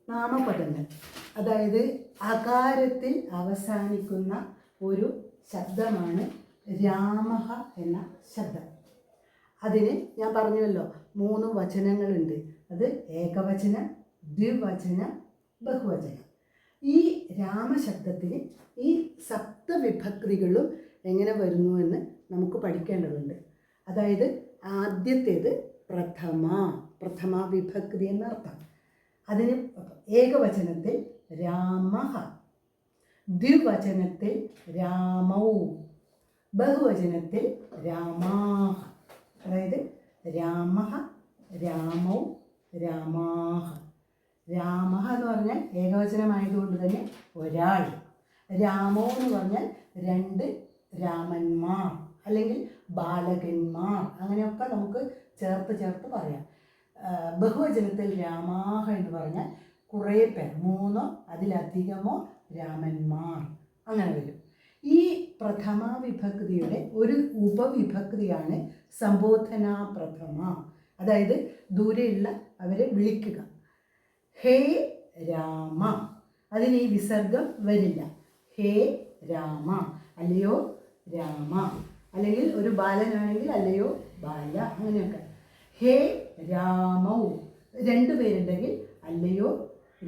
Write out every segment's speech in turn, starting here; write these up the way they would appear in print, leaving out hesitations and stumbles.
നാമപദങ്ങൾ, അതായത് അകാരത്തിൽ അവസാനിക്കുന്ന ഒരു ശബ്ദമാണ് രാമഃ എന്ന ശബ്ദം. അതിന് ഞാൻ പറഞ്ഞല്ലോ 3 വചനങ്ങളുണ്ട്. അത് ഏകവചനം, ദ്വിവചനം, ബഹുവചനം. ഈ രാമശബ്ദത്തിന് ഈ സപ്തവിഭക്തികളും എങ്ങനെ വരുന്നുവെന്ന് നമുക്ക് പഠിക്കേണ്ടതുണ്ട്. അതായത് ആദ്യത്തേത് പ്രഥമ വിഭക്തി എന്നർത്ഥം. അതിന് ഏകവചനത്തിൽ രാമഃ, ദ്വിവചനത്തിൽ രാമൗ, ബഹുവചനത്തിൽ രാമാഹ. അതായത് രാമഃ, രാമൗ, രാമാഹ. രാമഃ എന്ന് പറഞ്ഞാൽ ഏകവചനമായതുകൊണ്ട് തന്നെ ഒരാൾ. രാമോ എന്ന് പറഞ്ഞാൽ 2 രാമന്മാർ അല്ലെങ്കിൽ ബാലകന്മാർ, അങ്ങനെയൊക്കെ നമുക്ക് ചേർത്ത് പറയാം. ബഹുവചനത്തിൽ രാമാഹ എന്ന് പറഞ്ഞാൽ കുറേ പേർ, 3 അതിലധികമോ രാമന്മാർ, അങ്ങനെ വരും. ഈ പ്രഥമ വിഭക്തിയുടെ ഒരു ഉപവിഭക്തിയാണ് സംബോധനാ പ്രഥമ. അതായത് ദൂരെയുള്ള അവരെ വിളിക്കുക. ഹേ രാമ, അതിന് ഈ വിസർഗം വരില്ല. ഹേ രാമ, അല്ലയോ രാമ, അല്ലെങ്കിൽ ഒരു ബാലനാണെങ്കിൽ അല്ലയോ ബാല, അങ്ങനെയൊക്കെ. ഹേ രാമൗ, 2 പേരുണ്ടെങ്കിൽ അല്ലയോ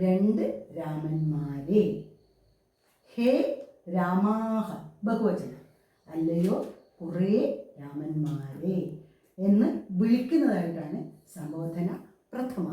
2 രാമന്മാരെ. ഹേ രാമാഹ, ബഹുവചനം, അല്ലയോ കുറേ രാമന്മാരെ എന്ന് വിളിക്കുന്നതായിട്ടാണ് സംബോധന പ്രഥമ.